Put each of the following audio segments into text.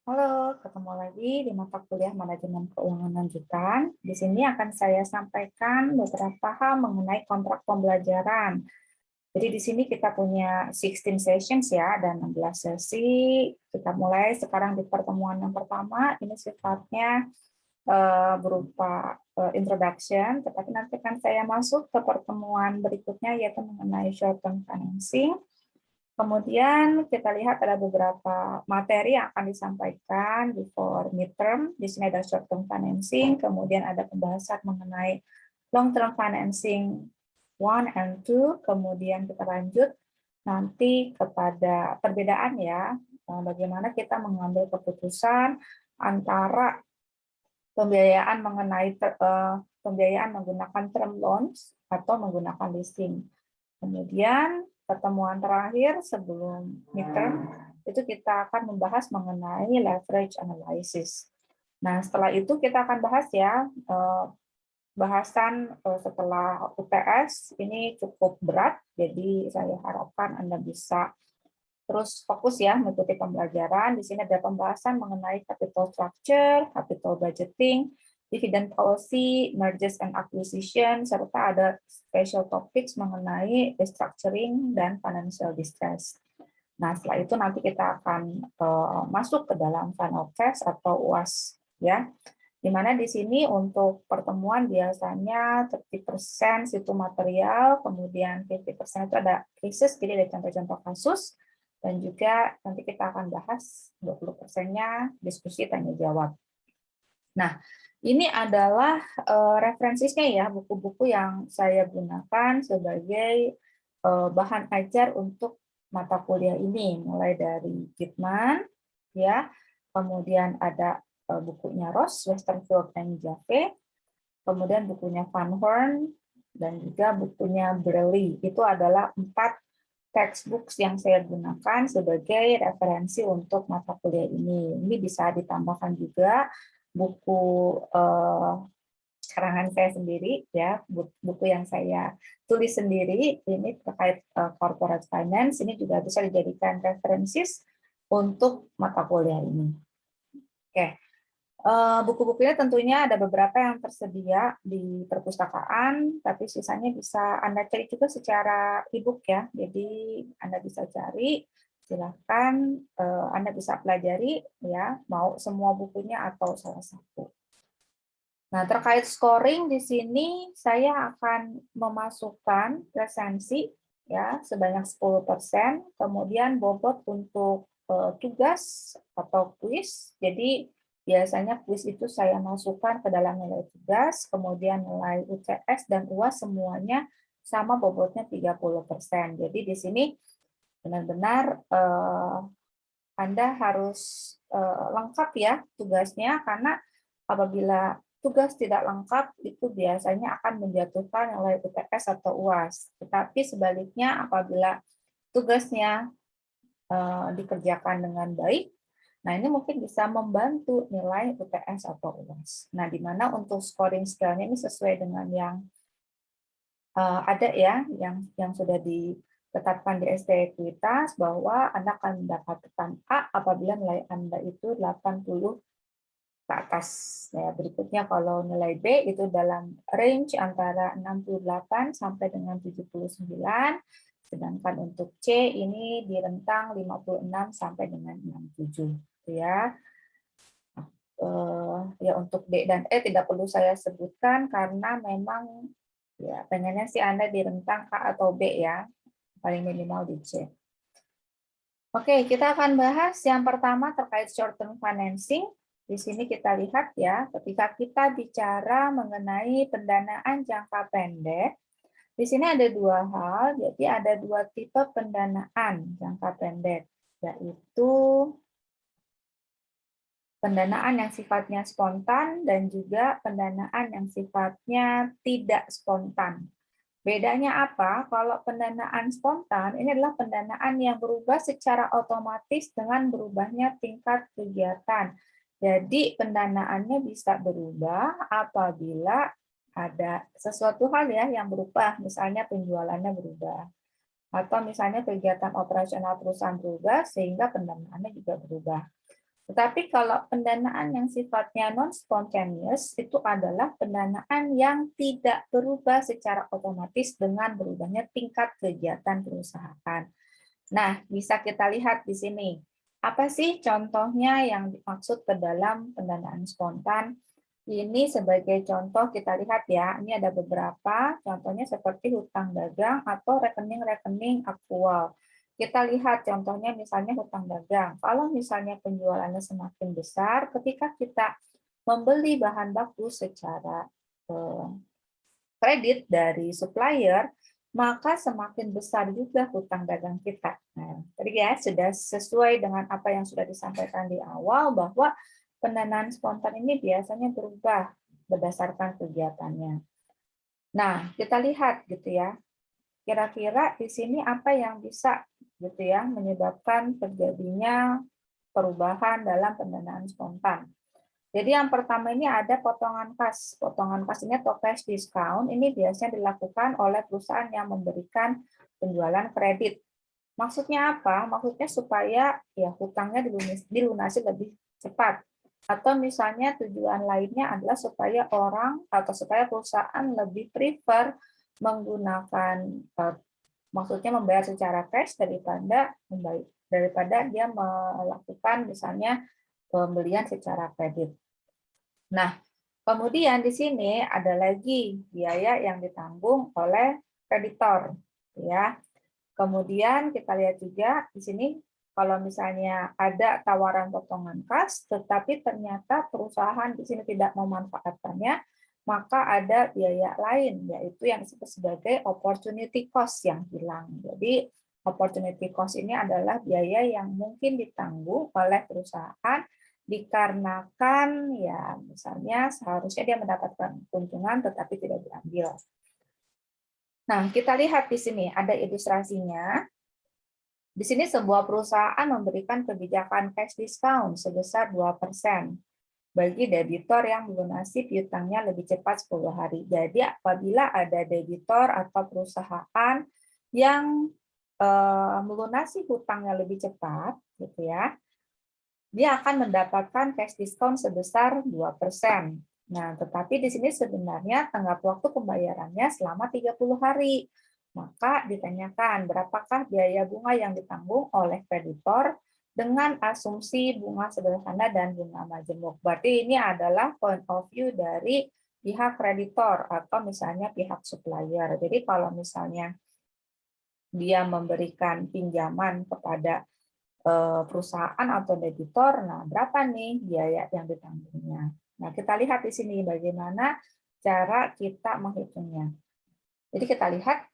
Halo, ketemu lagi di mata kuliah Manajemen Keuangan Lanjutan. Di sini akan saya sampaikan beberapa hal mengenai kontrak pembelajaran. Jadi di sini kita punya 16 sessions ya, dan 16 sesi. Kita mulai sekarang di pertemuan yang pertama. Ini sifatnya berupa introduction, tetapi nanti akan saya masuk ke pertemuan berikutnya, yaitu mengenai short term financing. Kemudian kita lihat ada beberapa materi yang akan disampaikan before midterm. Di sini ada short term financing, kemudian ada pembahasan mengenai long term financing 1 and 2, kemudian kita lanjut nanti kepada perbedaan ya, bagaimana kita mengambil keputusan antara pembiayaan pembiayaan menggunakan term loans atau menggunakan leasing. Kemudian pertemuan terakhir sebelum midterm itu kita akan membahas mengenai leverage analysis. Nah, setelah itu kita akan bahas ya bahasan setelah UTS ini cukup berat, jadi saya harapkan Anda bisa terus fokus ya mengikuti pembelajaran. Di sini ada pembahasan mengenai capital structure, capital budgeting, dividend policy, mergers and acquisition, serta ada special topics mengenai restructuring dan financial distress. Nah, setelah itu nanti kita akan masuk ke dalam final test atau UAS ya. Di mana di sini untuk pertemuan biasanya 30% situ material, kemudian 50% itu ada cases, jadi ada contoh-contoh kasus, dan juga nanti kita akan bahas 20%-nya diskusi tanya jawab. Nah, ini adalah referensinya ya, buku-buku yang saya gunakan sebagai bahan ajar untuk mata kuliah ini, mulai dari Gitman, ya, kemudian ada bukunya Ross, Westerveld, dan Jaffe, kemudian bukunya Van Horn, dan juga bukunya Brearley. Itu adalah 4 textbooks yang saya gunakan sebagai referensi untuk mata kuliah ini. Ini bisa ditambahkan juga buku karangan saya sendiri, ya, buku yang saya tulis sendiri ini terkait corporate finance. Ini juga bisa dijadikan referensi untuk mata kuliah ini. Oke. Buku-bukunya tentunya ada beberapa yang tersedia di perpustakaan, tapi sisanya bisa Anda cari juga secara e-book ya. Jadi Anda bisa cari, silakan Anda bisa pelajari ya, mau semua bukunya atau salah satu. Nah, terkait scoring di sini saya akan memasukkan resensi ya sebanyak 10%, kemudian bobot untuk tugas atau kuis. Jadi biasanya kuis itu saya masukkan ke dalam nilai tugas, kemudian nilai UTS dan UAS semuanya sama bobotnya 30%. Jadi di sini benar-benar Anda harus lengkap ya tugasnya, karena apabila tugas tidak lengkap itu biasanya akan menjatuhkan nilai UTS atau UAS. Tetapi sebaliknya apabila tugasnya dikerjakan dengan baik, nah ini mungkin bisa membantu nilai UTS atau UAS. Nah, di mana untuk scoring scale-nya ini sesuai dengan yang ada ya, yang sudah ditetapkan di ST Ekuitas, bahwa Anda akan mendapatkan A apabila nilai Anda itu 80 ke atas. Ya, berikutnya kalau nilai B itu dalam range antara 68 sampai dengan 79, sedangkan untuk C ini di rentang 56 sampai dengan 67 ya. Ya untuk D dan E tidak perlu saya sebutkan karena memang ya pengennya sih Anda di rentang A atau B ya, paling minimal di C. Oke, kita akan bahas yang pertama terkait short term financing. Di sini kita lihat ya, ketika kita bicara mengenai pendanaan jangka pendek, di sini ada dua hal, jadi ada dua tipe pendanaan jangka pendek, yaitu pendanaan yang sifatnya spontan dan juga pendanaan yang sifatnya tidak spontan. Bedanya apa? Kalau pendanaan spontan, ini adalah pendanaan yang berubah secara otomatis dengan berubahnya tingkat kegiatan. Jadi pendanaannya bisa berubah apabila ada sesuatu hal ya yang berubah, misalnya penjualannya berubah. Atau misalnya kegiatan operasional perusahaan berubah sehingga pendanaannya juga berubah. Tetapi kalau pendanaan yang sifatnya non-spontaneous itu adalah pendanaan yang tidak berubah secara otomatis dengan berubahnya tingkat kegiatan perusahaan. Nah, bisa kita lihat di sini. Apa sih contohnya yang dimaksud ke dalam pendanaan spontan? Ini sebagai contoh kita lihat ya, ini ada beberapa, contohnya seperti hutang dagang atau rekening-rekening aktual. Kita lihat contohnya misalnya hutang dagang. Kalau misalnya penjualannya semakin besar, ketika kita membeli bahan baku secara kredit dari supplier, maka semakin besar juga hutang dagang kita. Nah, tadi ya sudah sesuai dengan apa yang sudah disampaikan di awal bahwa pendanaan spontan ini biasanya berubah berdasarkan kegiatannya. Nah, kita lihat gitu ya. Kira-kira di sini apa yang bisa gitu ya menyebabkan terjadinya perubahan dalam pendanaan spontan. Jadi yang pertama ini ada potongan kas. Potongan kas ini atau cash discount ini biasanya dilakukan oleh perusahaan yang memberikan penjualan kredit. Maksudnya apa? Maksudnya supaya ya hutangnya dilunasi lebih cepat. Atau misalnya tujuan lainnya adalah supaya orang atau supaya perusahaan lebih prefer menggunakan maksudnya membayar secara cash daripada dia melakukan misalnya pembelian secara kredit. Nah, kemudian di sini ada lagi biaya yang ditanggung oleh kreditor, ya. Kemudian kita lihat juga di sini kalau misalnya ada tawaran potongan kas, tetapi ternyata perusahaan di sini tidak memanfaatkannya, maka ada biaya lain, yaitu yang disebut sebagai opportunity cost yang hilang. Jadi opportunity cost ini adalah biaya yang mungkin ditanggung oleh perusahaan dikarenakan ya misalnya seharusnya dia mendapatkan keuntungan tetapi tidak diambil. Nah, kita lihat di sini ada ilustrasinya. Di sini sebuah perusahaan memberikan kebijakan cash discount sebesar 2% bagi debitor yang melunasi piutangnya lebih cepat 10 hari. Jadi apabila ada debitor atau perusahaan yang melunasi hutangnya lebih cepat gitu ya, dia akan mendapatkan cash discount sebesar 2%. Nah, tetapi di sini sebenarnya tenggat waktu pembayarannya selama 30 hari. Maka ditanyakan berapakah biaya bunga yang ditanggung oleh kreditor dengan asumsi bunga sederhana dan bunga majemuk. Berarti ini adalah point of view dari pihak kreditor atau misalnya pihak supplier. Jadi kalau misalnya dia memberikan pinjaman kepada perusahaan atau debitor, nah berapa nih biaya yang ditanggungnya. Nah, kita lihat di sini bagaimana cara kita menghitungnya. Jadi kita lihat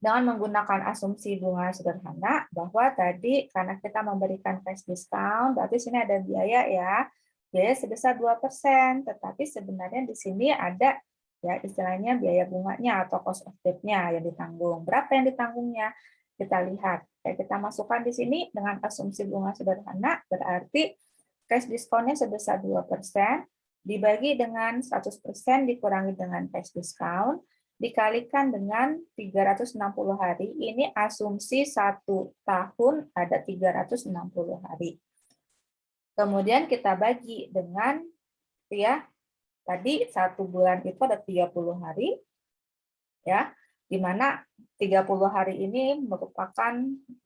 dengan menggunakan asumsi bunga sederhana bahwa tadi karena kita memberikan cash discount, berarti sini ada biaya ya, biaya sebesar 2%, tetapi sebenarnya di sini ada ya istilahnya biaya bunganya atau cost of debt-nya yang ditanggung. Berapa yang ditanggungnya? Kita lihat. Kita masukkan di sini dengan asumsi bunga sederhana, berarti cash discount-nya sebesar 2%, dibagi dengan 100% dikurangi dengan cash discount, dikalikan dengan 360 hari, ini asumsi 1 tahun ada 360 hari. Kemudian kita bagi dengan, ya, tadi 1 bulan itu ada 30 hari, ya, di mana 30 hari ini merupakan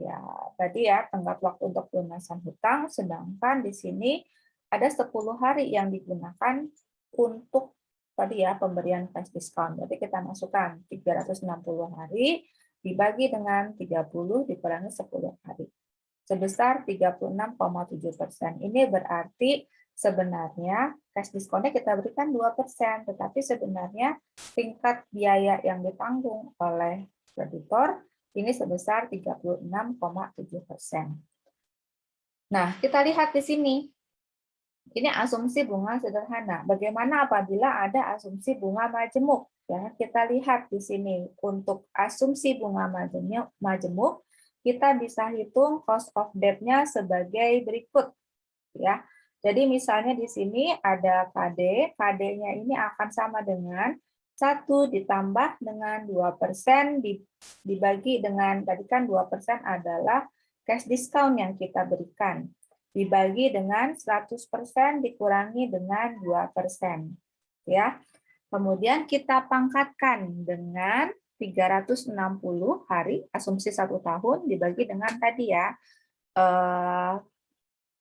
ya tadi ya tenggat waktu untuk pelunasan hutang, sedangkan di sini ada 10 hari yang digunakan untuk tadi ya pemberian cash discount. Jadi kita masukkan 360 hari dibagi dengan 30 dikurangi 10 hari. Sebesar 36,7%. Ini berarti sebenarnya cash discount-nya kita berikan 2%, tetapi sebenarnya tingkat biaya yang ditanggung oleh kreditor ini sebesar 36,7%. Nah, kita lihat di sini. Ini asumsi bunga sederhana. Bagaimana apabila ada asumsi bunga majemuk? Ya, kita lihat di sini. Untuk asumsi bunga majemuk, kita bisa hitung cost of debt-nya sebagai berikut. Ya, jadi misalnya di sini ada KD, KD-nya ini akan sama dengan 1 ditambah dengan 2% dibagi dengan, tadi kan 2% adalah cash discount yang kita berikan. dibagi dengan 100% dikurangi dengan 2%. Ya. Kemudian kita pangkatkan dengan 360 hari, asumsi 1 tahun dibagi dengan tadi ya,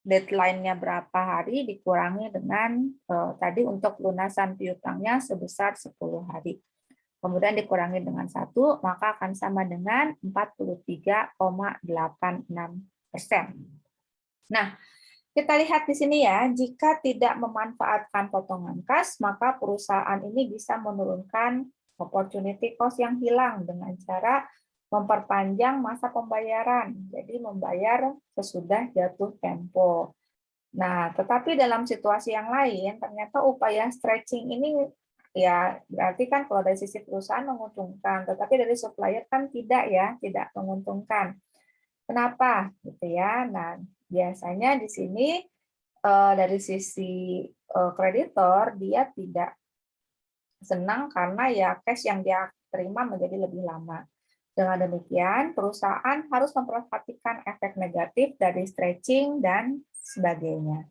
deadline-nya berapa hari dikurangi dengan tadi untuk lunasan piutangnya sebesar 10 hari. Kemudian dikurangi dengan 1, maka akan sama dengan 43,86%. Nah, kita lihat di sini ya, jika tidak memanfaatkan potongan kas, maka perusahaan ini bisa menurunkan opportunity cost yang hilang dengan cara memperpanjang masa pembayaran. Jadi membayar sesudah jatuh tempo. Nah, tetapi dalam situasi yang lain, ternyata upaya stretching ini ya berarti kan kalau dari sisi perusahaan menguntungkan, tetapi dari supplier kan tidak ya, tidak menguntungkan. Kenapa? Gitu ya. Nah, biasanya di sini dari sisi kreditor dia tidak senang karena ya cash yang dia terima menjadi lebih lama. Dengan demikian, perusahaan harus memperhatikan efek negatif dari stretching dan sebagainya.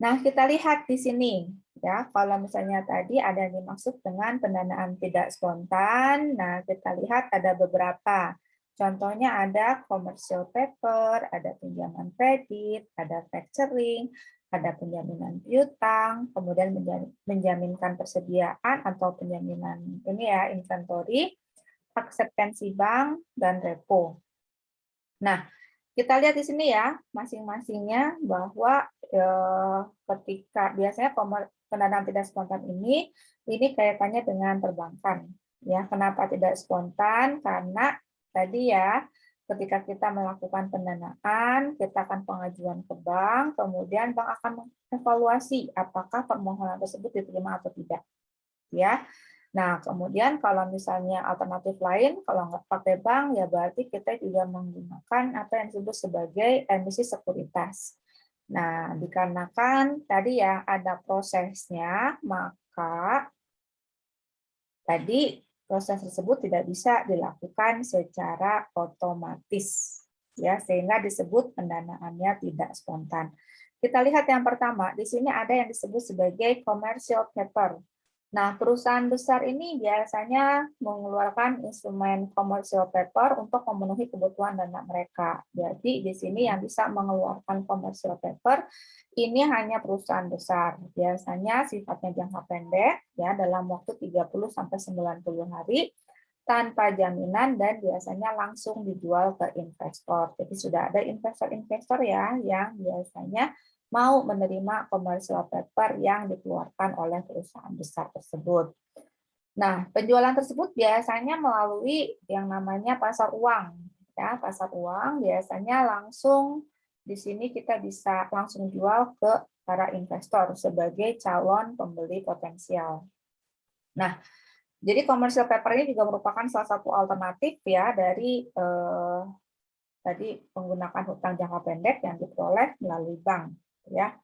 Nah, kita lihat di sini ya, kalau misalnya tadi ada yang dimaksud dengan pendanaan tidak spontan, nah kita lihat ada beberapa. Contohnya ada commercial paper, ada pinjaman kredit, ada factoring, ada penjaminan piutang, kemudian menjaminkan persediaan atau penjaminan ini ya inventory, akseptansi bank, dan repo. Nah, kita lihat di sini ya, masing-masingnya bahwa ketika biasanya pendanaan tidak spontan ini kaitannya dengan perbankan. Ya, kenapa tidak spontan? Karena tadi ya, ketika kita melakukan pendanaan, kita akan pengajuan ke bank, kemudian bank akan mengevaluasi apakah permohonan tersebut diterima atau tidak. Ya, nah, kemudian kalau misalnya alternatif lain, kalau nggak pakai bank, ya berarti kita juga menggunakan apa yang disebut sebagai emisi sekuritas. Nah, dikarenakan tadi ya ada prosesnya, maka tadi proses tersebut tidak bisa dilakukan secara otomatis, ya sehingga disebut pendanaannya tidak spontan. Kita lihat yang pertama, di sini ada yang disebut sebagai commercial paper. Nah, perusahaan besar ini biasanya mengeluarkan instrumen commercial paper untuk memenuhi kebutuhan dana mereka. Jadi, di sini yang bisa mengeluarkan commercial paper ini hanya perusahaan besar. Biasanya sifatnya jangka pendek, ya dalam waktu 30 sampai 90 hari, tanpa jaminan dan biasanya langsung dijual ke investor. Jadi sudah ada investor-investor ya yang biasanya mau menerima commercial paper yang dikeluarkan oleh perusahaan besar tersebut. Nah, penjualan tersebut biasanya melalui yang namanya pasar uang. Ya, pasar uang biasanya langsung di sini kita bisa langsung jual ke para investor sebagai calon pembeli potensial. Nah, jadi commercial paper ini juga merupakan salah satu alternatif ya dari tadi menggunakan hutang jangka pendek yang diperoleh melalui bank. Ya.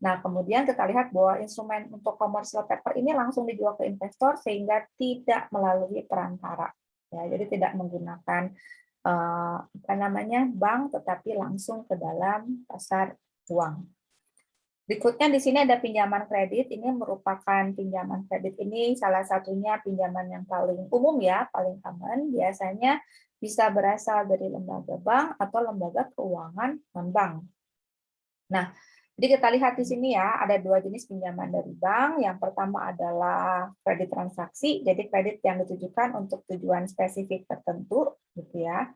Nah, kemudian kita lihat bahwa instrumen untuk commercial paper ini langsung dijual ke investor sehingga tidak melalui perantara. Ya, jadi tidak menggunakan apa namanya bank, tetapi langsung ke dalam pasar uang. Berikutnya di sini ada pinjaman kredit. Ini merupakan pinjaman kredit ini salah satunya pinjaman yang paling umum ya, paling common. Biasanya bisa berasal dari lembaga bank atau lembaga keuangan non-bank. Nah, jadi kita lihat di sini ya, ada dua jenis pinjaman dari bank. Yang pertama adalah kredit transaksi, jadi kredit yang ditujukan untuk tujuan spesifik tertentu, gitu ya.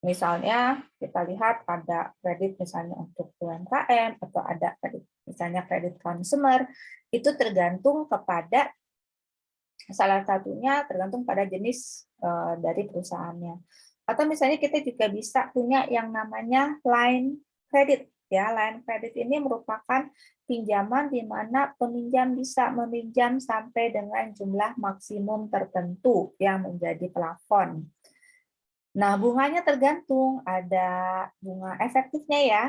Misalnya kita lihat ada kredit misalnya untuk UMKM atau ada kredit misalnya kredit consumer, itu tergantung kepada salah satunya tergantung pada jenis dari perusahaannya. Atau misalnya kita juga bisa punya yang namanya line credit. Ya, line credit ini merupakan pinjaman di mana peminjam bisa meminjam sampai dengan jumlah maksimum tertentu yang menjadi plafon. Nah, bunganya tergantung, ada bunga efektifnya ya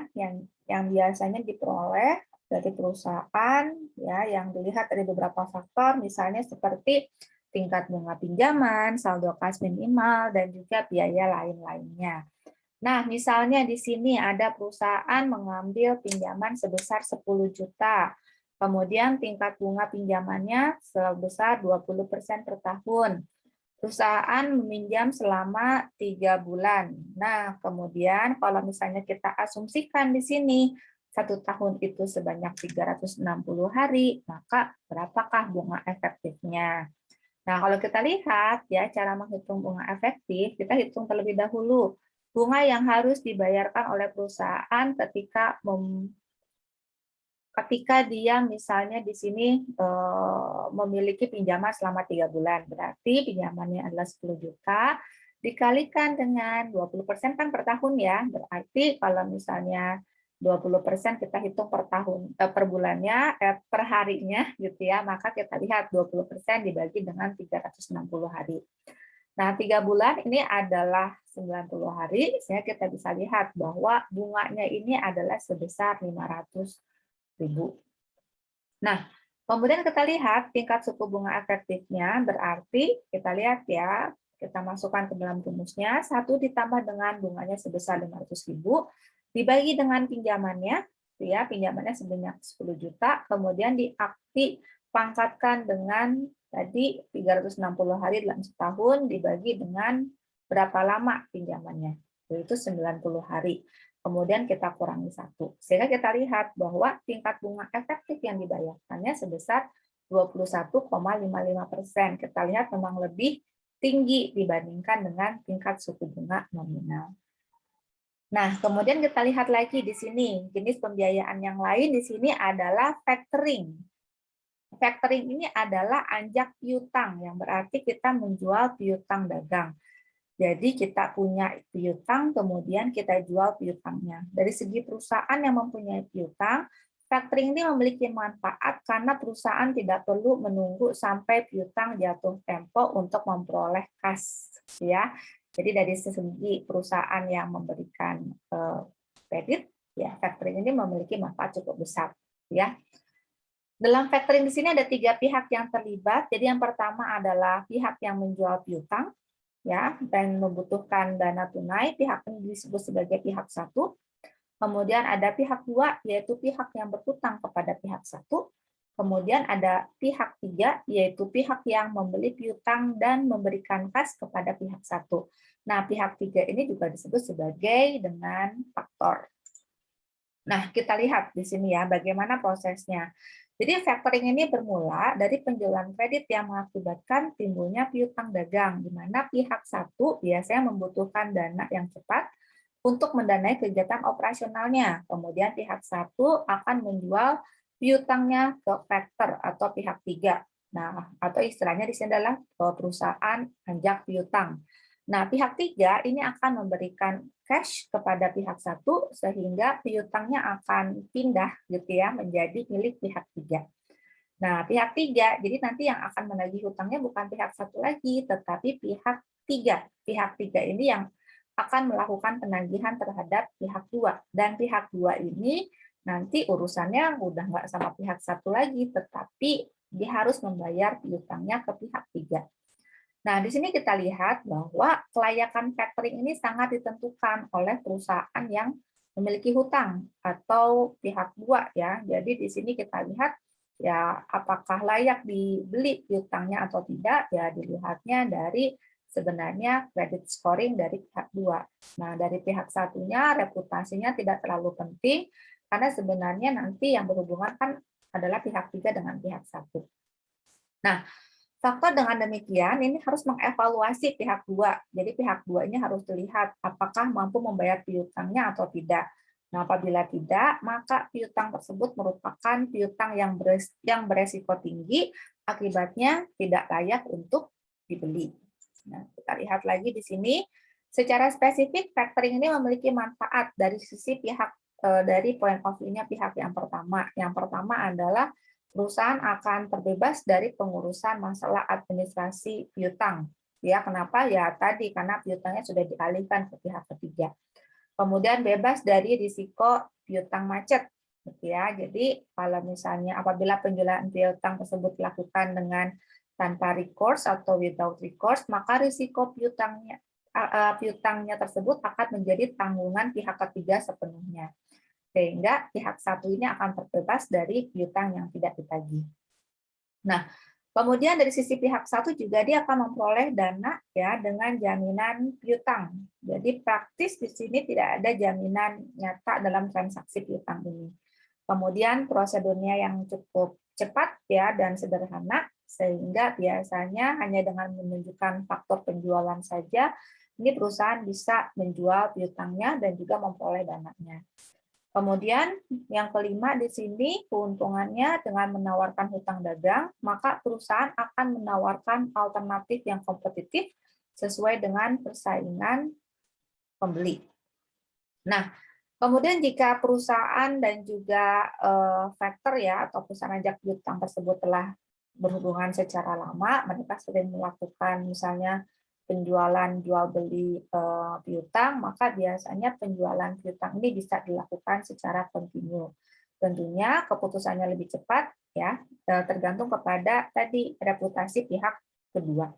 yang biasanya diperoleh dari perusahaan ya yang dilihat dari beberapa faktor misalnya seperti tingkat bunga pinjaman, saldo kas minimal dan juga biaya lain-lainnya. Nah, misalnya di sini ada perusahaan mengambil pinjaman sebesar 10 juta. Kemudian tingkat bunga pinjamannya sebesar 20% per tahun. Perusahaan meminjam selama 3 bulan. Nah, kemudian kalau misalnya kita asumsikan di sini 1 tahun itu sebanyak 360 hari, maka berapakah bunga efektifnya? Nah, kalau kita lihat ya cara menghitung bunga efektif, kita hitung terlebih dahulu bunga yang harus dibayarkan oleh perusahaan ketika dia misalnya di sini memiliki pinjaman selama 3 bulan. Berarti pinjamannya adalah 10 juta dikalikan dengan 20% kan per tahun ya. Berarti kalau misalnya 20% kita hitung per tahun per bulannya per harinya gitu ya, maka kita lihat 20% dibagi dengan 360 hari. Nah, 3 bulan ini adalah 90 hari, sehingga kita bisa lihat bahwa bunganya ini adalah sebesar 500.000. Nah, kemudian kita lihat tingkat suku bunga efektifnya, berarti kita lihat ya, kita masukkan ke dalam rumusnya, 1 ditambah dengan bunganya sebesar 500.000, dibagi dengan pinjamannya, ya pinjamannya sebanyak 10 juta, kemudian dipangkatkan dengan tadi 360 hari dalam setahun dibagi dengan berapa lama pinjamannya, yaitu 90 hari. Kemudian kita kurangi 1. Sehingga kita lihat bahwa tingkat bunga efektif yang dibayarkannya sebesar 21,55%. Kita lihat memang lebih tinggi dibandingkan dengan tingkat suku bunga nominal. Nah, kemudian kita lihat lagi di sini, jenis pembiayaan yang lain di sini adalah factoring. Factoring ini adalah anjak piutang, yang berarti kita menjual piutang dagang. Jadi kita punya piutang, kemudian kita jual piutangnya. Dari segi perusahaan yang mempunyai piutang, factoring ini memiliki manfaat karena perusahaan tidak perlu menunggu sampai piutang jatuh tempo untuk memperoleh kas. Ya, jadi dari segi perusahaan yang memberikan kredit, ya factoring ini memiliki manfaat cukup besar. Ya. Dalam factoring di sini ada 3 pihak yang terlibat. Jadi yang pertama adalah pihak yang menjual piutang, ya, dan membutuhkan dana tunai. Pihak ini disebut sebagai pihak 1. Kemudian ada pihak 2, yaitu pihak yang berhutang kepada pihak 1. Kemudian ada pihak 3, yaitu pihak yang membeli piutang dan memberikan kas kepada pihak 1. Nah, pihak 3 ini juga disebut sebagai dengan faktor. Nah, kita lihat di sini ya bagaimana prosesnya. Jadi factoring ini bermula dari penjualan kredit yang mengakibatkan timbulnya piutang dagang, di mana pihak 1 biasanya membutuhkan dana yang cepat untuk mendanai kegiatan operasionalnya. Kemudian pihak 1 akan menjual piutangnya ke factor atau pihak 3. Nah, atau istilahnya di sini adalah perusahaan anjak piutang. Nah, pihak 3 ini akan memberikan cash kepada pihak 1 sehingga piutangnya akan pindah gitu ya menjadi milik pihak 3. Nah, pihak 3 jadi nanti yang akan menagih hutangnya bukan pihak 1 lagi tetapi pihak 3. Pihak 3 ini yang akan melakukan penagihan terhadap pihak 2 dan pihak 2 ini nanti urusannya udah nggak sama pihak 1 lagi tetapi dia harus membayar piutangnya ke pihak 3. Nah, di sini kita lihat bahwa kelayakan factoring ini sangat ditentukan oleh perusahaan yang memiliki hutang atau pihak 2 ya. Jadi di sini kita lihat ya apakah layak dibeli hutangnya atau tidak ya dilihatnya dari sebenarnya credit scoring dari pihak 2. Nah, dari pihak satunya reputasinya tidak terlalu penting karena sebenarnya nanti yang berhubungan kan adalah pihak 3 dengan pihak 1. Nah, faktor dengan demikian ini harus mengevaluasi pihak 2. Jadi pihak 2 ini harus dilihat apakah mampu membayar piutangnya atau tidak. Nah, apabila tidak, maka piutang tersebut merupakan piutang yang beresiko tinggi, akibatnya tidak layak untuk dibeli. Nah, kita lihat lagi di sini, secara spesifik factoring ini memiliki manfaat dari sisi pihak dari point of view-nya pihak yang pertama. Yang pertama adalah perusahaan akan terbebas dari pengurusan masalah administrasi piutang. Ya, kenapa? Ya tadi karena piutangnya sudah dialihkan ke pihak ketiga. Kemudian bebas dari risiko piutang macet. Ya, jadi kalau misalnya apabila penjualan piutang tersebut dilakukan dengan tanpa recourse atau without recourse, maka risiko piutangnya piutangnya tersebut akan menjadi tanggungan pihak ketiga sepenuhnya. Sehingga pihak satu ini akan terbebas dari piutang yang tidak ditagih. Nah, kemudian dari sisi pihak satu juga dia akan memperoleh dana ya dengan jaminan piutang. Jadi praktis di sini tidak ada jaminan nyata dalam transaksi piutang ini. Kemudian prosedurnya yang cukup cepat ya dan sederhana sehingga biasanya hanya dengan menunjukkan faktor penjualan saja ini perusahaan bisa menjual piutangnya dan juga memperoleh dananya. Kemudian yang kelima di sini keuntungannya dengan menawarkan hutang dagang, maka perusahaan akan menawarkan alternatif yang kompetitif sesuai dengan persaingan pembeli. Nah, kemudian jika perusahaan dan juga factor ya atau perusahaan ajak piutang tersebut telah berhubungan secara lama, mereka sering melakukan misalnya penjualan jual beli piutang, maka biasanya penjualan piutang ini bisa dilakukan secara kontinu. Tentunya keputusannya lebih cepat ya, tergantung kepada tadi reputasi pihak kedua.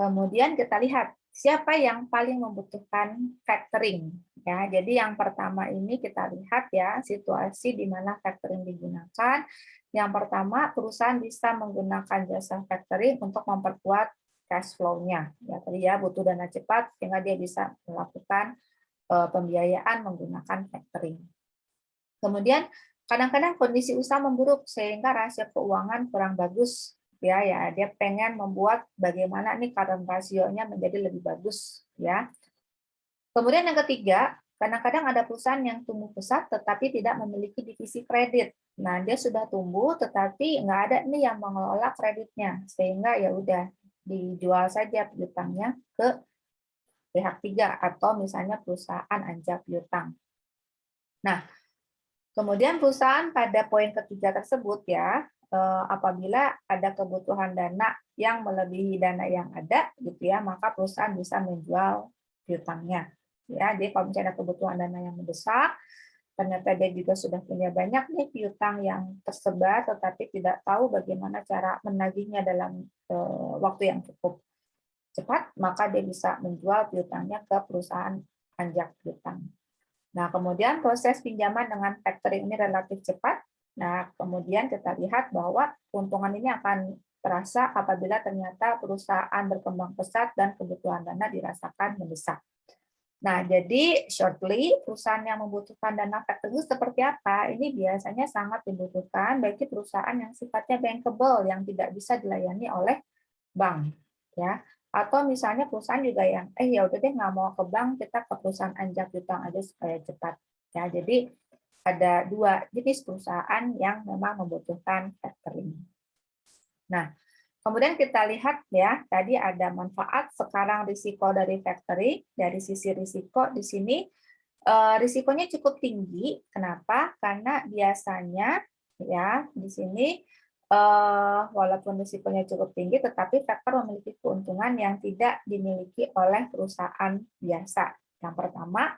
Kemudian kita lihat siapa yang paling membutuhkan factoring ya. Jadi yang pertama ini kita lihat ya situasi di mana factoring digunakan. Yang pertama perusahaan bisa menggunakan jasa factoring untuk memperkuat cash flow-nya. Ya tadi ya butuh dana cepat sehingga dia bisa melakukan pembiayaan menggunakan factoring. Kemudian kadang-kadang kondisi usaha memburuk sehingga rasio keuangan kurang bagus ya dia pengen membuat bagaimana nih current ratio-nya menjadi lebih bagus ya. Kemudian yang ketiga, kadang-kadang ada perusahaan yang tumbuh pesat tetapi tidak memiliki divisi kredit. Nah, dia sudah tumbuh tetapi nggak ada nih yang mengelola kreditnya sehingga ya udah dijual saja piutangnya ke pihak tiga atau misalnya perusahaan anjak piutang. Nah, kemudian perusahaan pada poin ketiga tersebut ya, apabila ada kebutuhan dana yang melebihi dana yang ada, gitu ya, maka perusahaan bisa menjual piutangnya. Ya, jadi kalau misalnya ada kebutuhan dana yang mendesak, ternyata dia juga sudah punya banyak nih piutang yang tersebar, tetapi tidak tahu bagaimana cara menagihnya dalam waktu yang cukup cepat, maka dia bisa menjual piutangnya ke perusahaan anjak piutang. Nah, kemudian proses pinjaman dengan factoring ini relatif cepat. Nah, kemudian kita lihat bahwa keuntungan ini akan terasa apabila ternyata perusahaan berkembang pesat dan kebutuhan dana dirasakan mendesak. Nah, jadi shortly, perusahaan yang membutuhkan dana factoring seperti apa? Ini biasanya sangat dibutuhkan bagi perusahaan yang sifatnya bankable, yang tidak bisa dilayani oleh bank. Ya, atau misalnya perusahaan juga yang ya udah deh nggak mau ke bank, kita ke perusahaan anjak piutang aja supaya cepat ya. Jadi ada dua jenis perusahaan yang memang membutuhkan factoring. Nah, kemudian kita lihat ya tadi ada manfaat, sekarang risiko dari factoring. Dari sisi risiko di sini risikonya cukup tinggi. Kenapa? Karena biasanya ya di sini walaupun risikonya cukup tinggi, tetapi faktor memiliki keuntungan yang tidak dimiliki oleh perusahaan biasa. Yang pertama,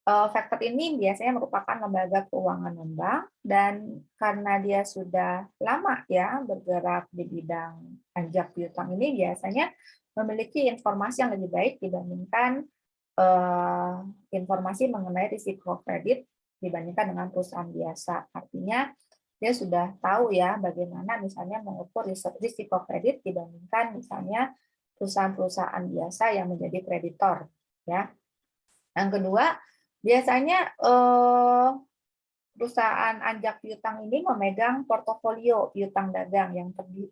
faktor ini biasanya merupakan lembaga keuangan non-bank dan karena dia sudah lama ya bergerak di bidang anjak piutang ini biasanya memiliki informasi yang lebih baik dibandingkan informasi mengenai risiko kredit dibandingkan dengan perusahaan biasa. Artinya dia sudah tahu ya bagaimana misalnya mengukur risiko kredit dibandingkan misalnya perusahaan-perusahaan biasa yang menjadi kreditor ya. Yang kedua, biasanya perusahaan anjak piutang ini memegang portofolio piutang dagang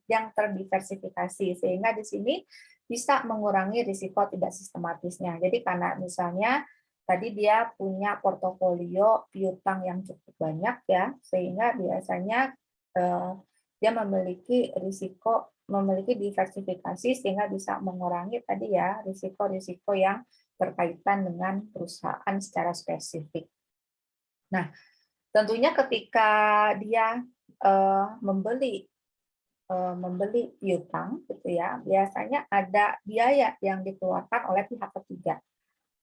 yang terdiversifikasi sehingga di sini bisa mengurangi risiko tidak sistematisnya. Jadi karena misalnya tadi dia punya portofolio piutang yang cukup banyak ya, sehingga biasanya dia memiliki diversifikasi sehingga bisa mengurangi tadi ya risiko-risiko yang berkaitan dengan perusahaan secara spesifik. Nah, tentunya ketika dia membeli piutang, gitu ya, biasanya ada biaya yang dikeluarkan oleh pihak ketiga.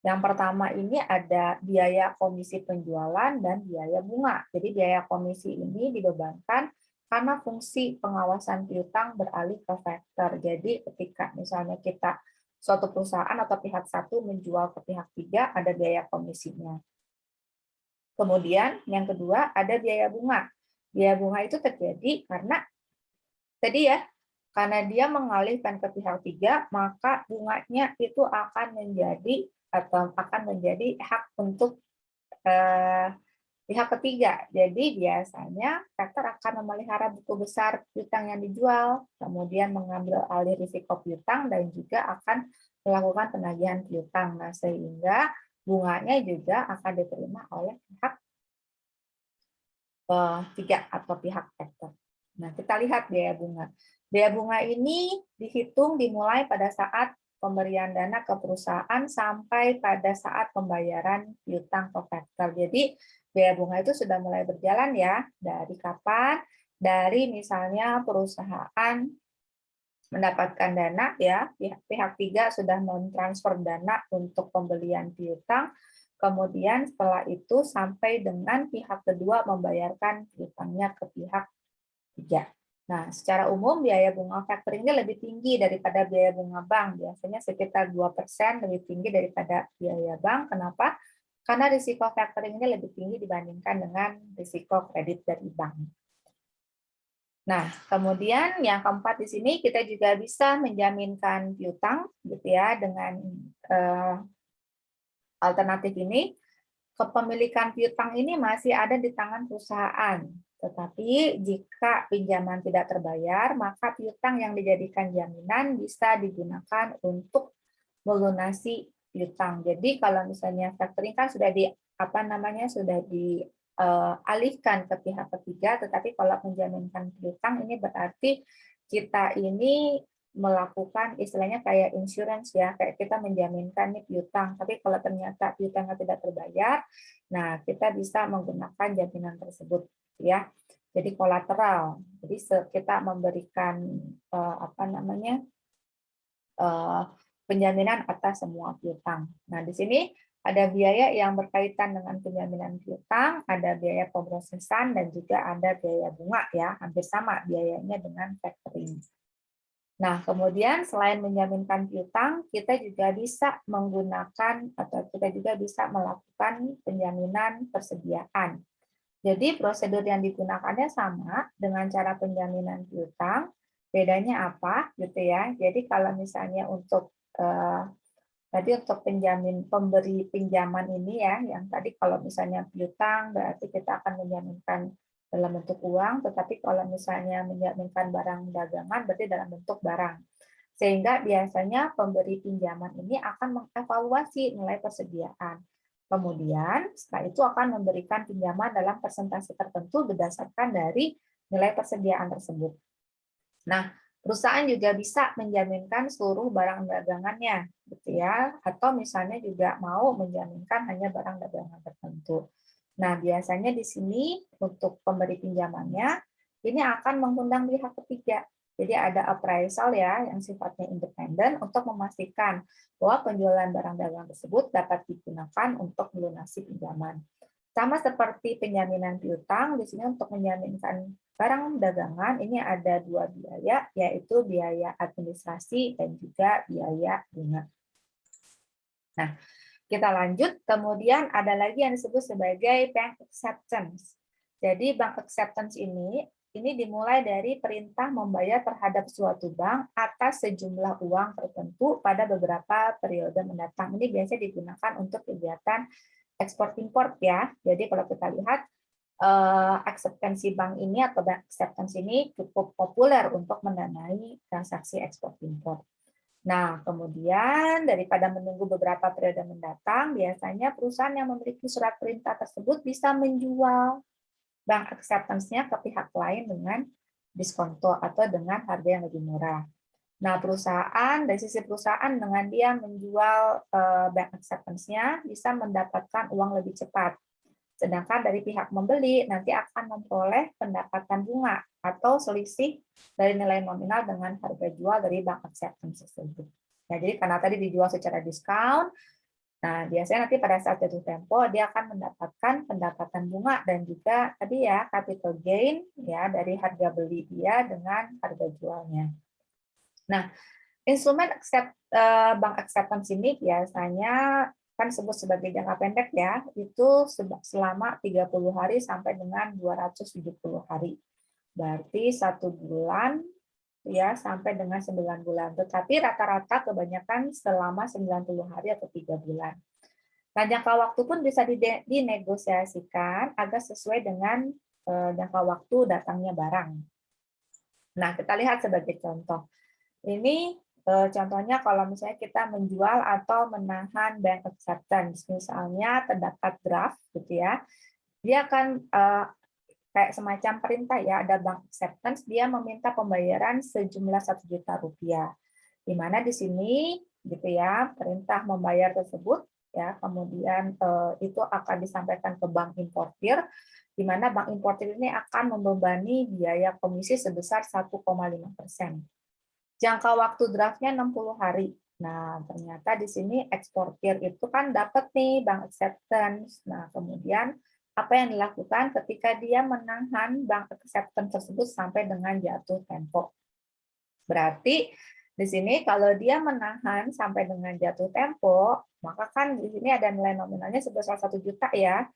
Yang pertama ini ada biaya komisi penjualan dan biaya bunga. Jadi biaya komisi ini dibebankan karena fungsi pengawasan piutang beralih ke factor. Jadi ketika misalnya kita suatu perusahaan atau pihak satu menjual ke pihak tiga, ada biaya komisinya. Kemudian yang kedua ada biaya bunga. Biaya bunga itu terjadi karena tadi ya, karena dia mengalihkan ke pihak tiga, maka bunganya itu akan menjadi atau akan menjadi hak untuk pihak ketiga. Jadi biasanya factor akan memelihara buku besar piutang yang dijual, kemudian mengambil alih risiko piutang dan juga akan melakukan penagihan piutang. Nah, sehingga bunganya juga akan diterima oleh pihak tiga atau pihak factor. Nah, kita lihat biaya bunga. Biaya bunga ini dihitung dimulai pada saat pemberian dana ke perusahaan sampai pada saat pembayaran piutang ke factor. Jadi, biaya bunga itu sudah mulai berjalan ya. Dari kapan? Dari misalnya perusahaan mendapatkan dana ya, pihak tiga sudah mentransfer dana untuk pembelian piutang, kemudian setelah itu sampai dengan pihak kedua membayarkan piutangnya ke pihak tiga. Nah, secara umum biaya bunga factoring ini lebih tinggi daripada biaya bunga bank, biasanya sekitar 2% lebih tinggi daripada biaya bank. Kenapa? Karena risiko factoring ini lebih tinggi dibandingkan dengan risiko kredit dari bank. Nah, kemudian yang keempat di sini kita juga bisa menjaminkan piutang gitu ya dengan alternatif ini. Kepemilikan piutang ini masih ada di tangan perusahaan. Tetapi jika pinjaman tidak terbayar, maka piutang yang dijadikan jaminan bisa digunakan untuk melunasi piutang. Jadi kalau misalnya factoring kan sudah dialihkan ke pihak ketiga, tetapi kalau menjaminkan piutang ini berarti kita ini melakukan istilahnya kayak insurance ya, kayak kita menjaminkan nih piutang, tapi kalau ternyata piutangnya tidak terbayar, nah kita bisa menggunakan jaminan tersebut ya. Jadi kolateral. Jadi kita memberikan penjaminan atas semua piutang. Nah, di sini ada biaya yang berkaitan dengan penjaminan piutang, ada biaya pemrosesan dan juga ada biaya bunga ya, hampir sama biayanya dengan factoring. Nah, kemudian selain menjaminkan piutang, kita juga bisa menggunakan atau kita juga bisa melakukan penjaminan persediaan. Jadi prosedur yang digunakannya sama dengan cara penjaminan piutang, bedanya apa gitu ya. Jadi kalau misalnya untuk tadi untuk pemberi pinjaman ini ya, yang tadi kalau misalnya piutang berarti kita akan menjaminkan dalam bentuk uang, tetapi kalau misalnya menjaminkan barang dagangan berarti dalam bentuk barang. Sehingga biasanya pemberi pinjaman ini akan mengevaluasi nilai persediaan. Kemudian setelah itu akan memberikan pinjaman dalam persentase tertentu berdasarkan dari nilai persediaan tersebut. Nah, perusahaan juga bisa menjaminkan seluruh barang dagangannya, gitu ya, atau misalnya juga mau menjaminkan hanya barang dagangan tertentu. Nah, biasanya di sini untuk pemberi pinjamannya ini akan mengundang pihak ketiga. Jadi ada appraisal ya yang sifatnya independen untuk memastikan bahwa penjualan barang dagangan tersebut dapat digunakan untuk melunasi pinjaman. Sama seperti penjaminan piutang, di sini untuk menjaminkan barang dagangan ini ada dua biaya, yaitu biaya administrasi dan juga biaya bunga. Nah, kita lanjut, kemudian ada lagi yang disebut sebagai bank acceptance. Jadi bank acceptance ini dimulai dari perintah membayar terhadap suatu bank atas sejumlah uang tertentu pada beberapa periode mendatang. Ini biasanya digunakan untuk kegiatan ekspor import ya. Jadi kalau kita lihat akseptansi bank ini atau bank acceptance ini cukup populer untuk mendanai transaksi ekspor import. Nah, kemudian daripada menunggu beberapa periode mendatang, biasanya perusahaan yang memiliki surat perintah tersebut bisa menjual bank acceptance-nya ke pihak lain dengan diskonto atau dengan harga yang lebih murah. Nah, dari sisi perusahaan dengan dia menjual bank acceptance-nya bisa mendapatkan uang lebih cepat. Sedangkan dari pihak membeli nanti akan memperoleh pendapatan bunga atau selisih dari nilai nominal dengan harga jual dari bank acceptance tersebut. Nah, jadi karena tadi dijual secara diskon, nah biasanya nanti pada saat jatuh tempo dia akan mendapatkan pendapatan bunga dan juga tadi ya capital gain ya dari harga beli dia dengan harga jualnya. Nah, Instrumen bank acceptance ini biasanya kan disebut sebagai jangka pendek ya, itu selama 30 hari sampai dengan 270 hari. Berarti 1 bulan ya sampai dengan 9 bulan. Tetapi rata-rata kebanyakan selama 90 hari atau 3 bulan. Nah, jangka waktu pun bisa dinegosiasikan agar sesuai dengan jangka waktu datangnya barang. Nah, kita lihat sebagai contoh. Ini contohnya kalau misalnya kita menjual atau menahan bank acceptance, misalnya terdapat draft, gitu ya, dia akan kayak semacam perintah ya, ada bank acceptance, dia meminta pembayaran sejumlah 1 juta rupiah, di mana di sini, gitu ya, perintah membayar tersebut ya, kemudian itu akan disampaikan ke bank importir, di mana bank importir ini akan membebani biaya komisi sebesar 1,5%. Jangka waktu draftnya 60 hari. Nah, ternyata di sini eksportir itu kan dapat nih bank acceptance. Nah, kemudian apa yang dilakukan ketika dia menahan bank acceptance tersebut sampai dengan jatuh tempo. Berarti di sini kalau dia menahan sampai dengan jatuh tempo, maka kan di sini ada nilai nominalnya sebesar 1 juta ya.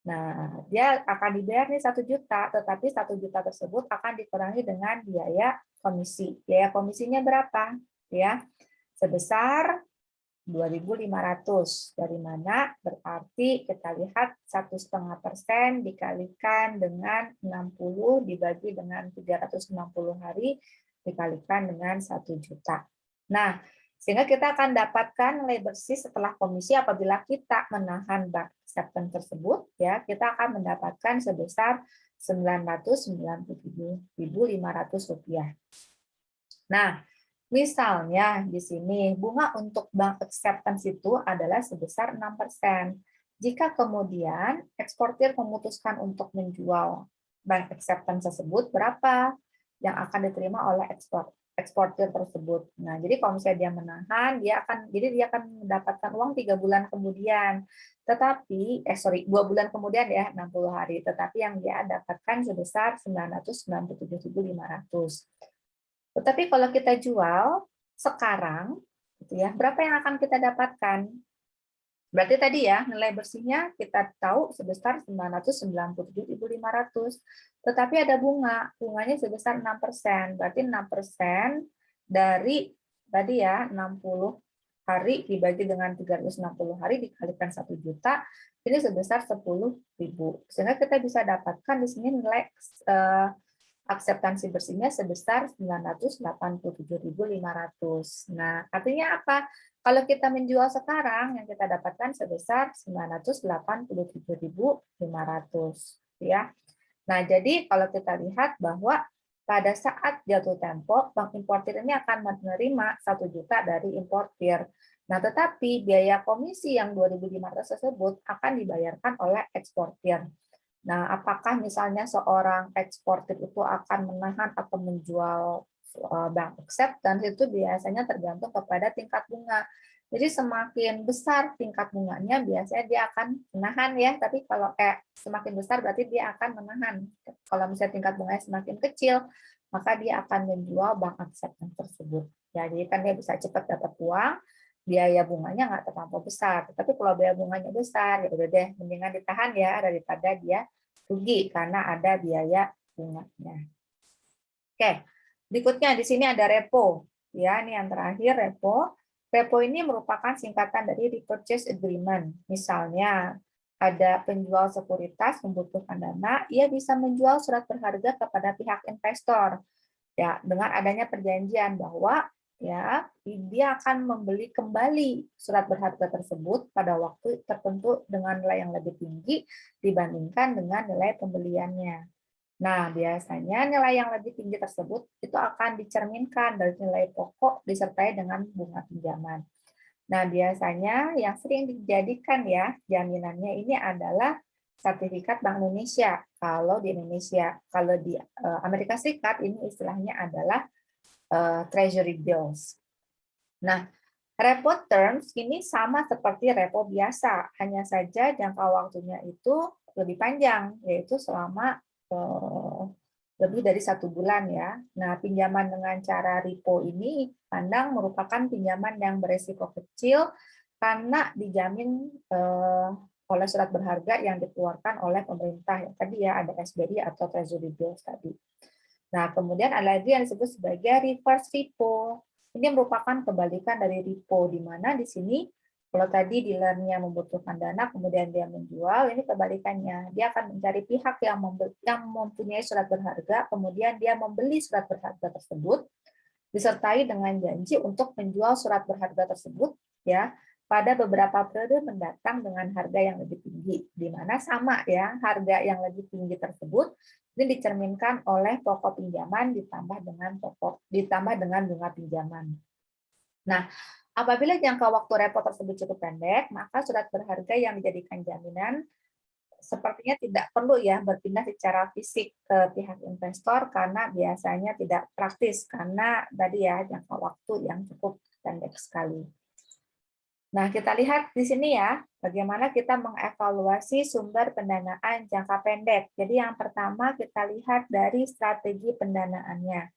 Nah, dia akan dibayar nih 1 juta, tetapi 1 juta tersebut akan dikurangi dengan biaya komisi. Biaya komisinya berapa? Ya, sebesar 2.500. Dari mana? Berarti kita lihat 1,5% dikalikan dengan 60 dibagi dengan 360 hari dikalikan dengan 1 juta. Nah, sehingga kita akan dapatkan nilai bersih setelah komisi apabila kita menahan bank acceptance tersebut, ya kita akan mendapatkan sebesar Rp997.500. Nah, misalnya di sini bunga untuk bank acceptance itu adalah sebesar 6%. Jika kemudian eksportir memutuskan untuk menjual bank acceptance tersebut, berapa yang akan diterima oleh eksportir tersebut. Nah, jadi kalau misalnya dia menahan, dia akan mendapatkan uang 3 bulan kemudian. Tetapi 2 bulan kemudian ya, 60 hari. Tetapi yang dia dapatkan sebesar 997.500. Tetapi kalau kita jual sekarang, gitu ya, berapa yang akan kita dapatkan? Berarti tadi ya, nilai bersihnya kita tahu sebesar 997.500. Tetapi ada bunganya sebesar 6%. Berarti 6% dari tadi ya, 60 hari dibagi dengan 360 hari dikalikan 1 juta, ini sebesar 10.000. Sehingga kita bisa dapatkan di sini nilai akseptansi bersihnya sebesar 987.500. Nah, artinya apa? Kalau kita menjual sekarang, yang kita dapatkan sebesar 987.500. Ya. Nah, jadi kalau kita lihat bahwa pada saat jatuh tempo, bank importir ini akan menerima 1 juta dari importir. Nah, tetapi biaya komisi yang 2.500 tersebut akan dibayarkan oleh eksportir. Nah, apakah misalnya seorang eksportir itu akan menahan atau menjual bank acceptance, itu biasanya tergantung kepada tingkat bunga. Jadi semakin besar tingkat bunganya, biasanya dia akan menahan ya. Tapi kalau semakin besar berarti dia akan menahan. Kalau misalnya tingkat bunganya semakin kecil, maka dia akan menjual bank acceptance tersebut. Ya, jadi kan dia bisa cepat dapat uang, biaya bunganya nggak terlampau besar. Tapi kalau biaya bunganya besar, ya udah deh, mendingan ditahan ya daripada dia rugi karena ada biaya bunganya. Oke, berikutnya di sini ada repo. Ya, ini yang terakhir repo. Repo ini merupakan singkatan dari repurchase agreement. Misalnya ada penjual sekuritas membutuhkan dana, ia bisa menjual surat berharga kepada pihak investor. Ya, dengan adanya perjanjian bahwa ya dia akan membeli kembali surat berharga tersebut pada waktu tertentu dengan nilai yang lebih tinggi dibandingkan dengan nilai pembeliannya. Nah, biasanya nilai yang lebih tinggi tersebut itu akan dicerminkan dari nilai pokok disertai dengan bunga pinjaman. Nah, biasanya yang sering dijadikan ya jaminannya ini adalah sertifikat Bank Indonesia. Kalau di Indonesia, kalau di Amerika Serikat ini istilahnya adalah treasury bills. Nah, repo terms ini sama seperti repo biasa, hanya saja jangka waktunya itu lebih panjang, yaitu selama lebih dari 1 bulan ya. Nah, pinjaman dengan cara repo ini pandang merupakan pinjaman yang beresiko kecil karena dijamin oleh surat berharga yang dikeluarkan oleh pemerintah. Ya, tadi ya ada SBI atau Treasury Bills tadi. Nah, kemudian ada lagi yang disebut sebagai reverse repo. Ini merupakan kebalikan dari repo, di mana di sini kalau tadi dealernya membutuhkan dana, kemudian dia menjual, ini kebalikannya. Dia akan mencari pihak yang mempunyai surat berharga, kemudian dia membeli surat berharga tersebut, disertai dengan janji untuk menjual surat berharga tersebut ya pada beberapa periode mendatang dengan harga yang lebih tinggi, di mana sama ya harga yang lebih tinggi tersebut ini dicerminkan oleh pokok pinjaman ditambah dengan bunga pinjaman. Nah, apabila jangka waktu repo tersebut cukup pendek, maka surat berharga yang dijadikan jaminan sepertinya tidak perlu ya berpindah secara fisik ke pihak investor karena biasanya tidak praktis karena tadi ya jangka waktu yang cukup pendek sekali. Nah, kita lihat di sini ya, bagaimana kita mengevaluasi sumber pendanaan jangka pendek. Jadi yang pertama kita lihat dari strategi pendanaannya.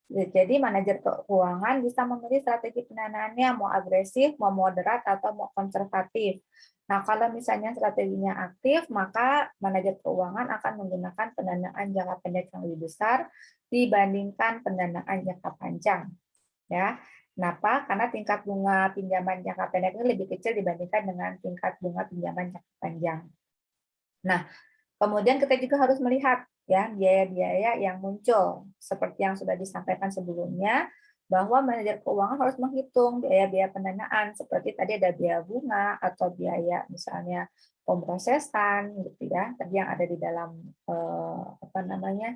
Jadi manajer keuangan bisa memilih strategi pendanaannya mau agresif, mau moderat, atau mau konservatif. Nah, kalau misalnya strateginya aktif, maka manajer keuangan akan menggunakan pendanaan jangka pendek yang lebih besar dibandingkan pendanaan jangka panjang. Ya, kenapa? Karena tingkat bunga pinjaman jangka pendek ini lebih kecil dibandingkan dengan tingkat bunga pinjaman jangka panjang. Nah, kemudian kita juga harus melihat ya biaya-biaya yang muncul seperti yang sudah disampaikan sebelumnya bahwa manajer keuangan harus menghitung biaya-biaya pendanaan seperti tadi ada biaya bunga atau biaya misalnya pemrosesan gitu ya tadi yang ada di dalam apa namanya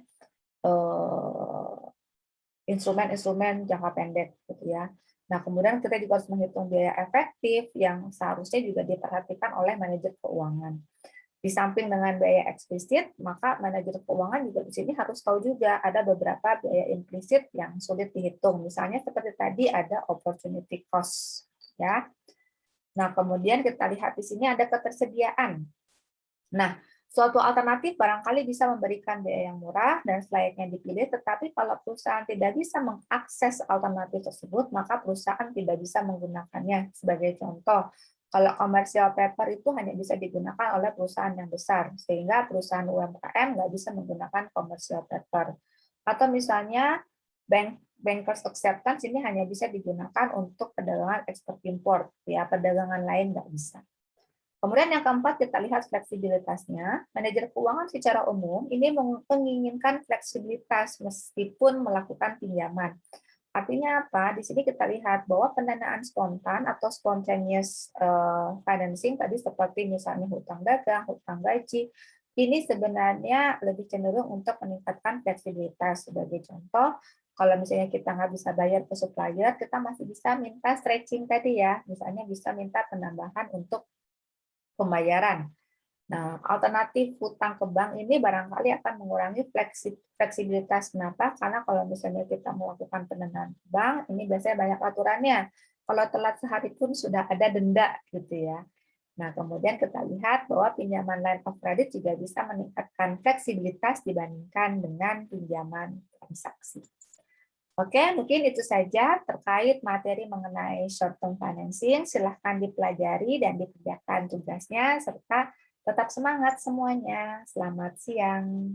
instrumen-instrumen jangka pendek gitu ya. Nah, kemudian kita juga harus menghitung biaya efektif yang seharusnya juga diperhatikan oleh manajer keuangan. Di samping dengan biaya eksplisit, maka manajer keuangan juga di sini harus tahu juga ada beberapa biaya implisit yang sulit dihitung. Misalnya seperti tadi ada opportunity cost, ya. Nah, kemudian kita lihat di sini ada ketersediaan. Nah, suatu alternatif barangkali bisa memberikan biaya yang murah dan selayaknya dipilih, tetapi kalau perusahaan tidak bisa mengakses alternatif tersebut, maka perusahaan tidak bisa menggunakannya. Sebagai contoh, kalau commercial paper itu hanya bisa digunakan oleh perusahaan yang besar, sehingga perusahaan UMKM nggak bisa menggunakan commercial paper. Atau misalnya bankers acceptance ini hanya bisa digunakan untuk perdagangan ekspor impor, ya perdagangan lain nggak bisa. Kemudian yang keempat kita lihat fleksibilitasnya. Manajer keuangan secara umum ini menginginkan fleksibilitas meskipun melakukan pinjaman. Artinya apa? Di sini kita lihat bahwa pendanaan spontan atau spontaneous financing tadi seperti misalnya hutang dagang, hutang gaji, ini sebenarnya lebih cenderung untuk meningkatkan fleksibilitas. Sebagai contoh, kalau misalnya kita nggak bisa bayar ke supplier, kita masih bisa minta stretching tadi ya, misalnya bisa minta penambahan untuk pembayaran. Nah, alternatif hutang ke bank ini barangkali akan mengurangi fleksibilitas. Kenapa? Karena kalau misalnya kita melakukan pendanaan ke bank, ini biasanya banyak aturannya. Kalau telat sehari pun sudah ada denda, gitu ya. Nah, kemudian kita lihat bahwa pinjaman line of credit juga bisa meningkatkan fleksibilitas dibandingkan dengan pinjaman transaksi. Oke, mungkin itu saja terkait materi mengenai short term financing. Silahkan dipelajari dan dikerjakan tugasnya, serta tetap semangat semuanya. Selamat siang.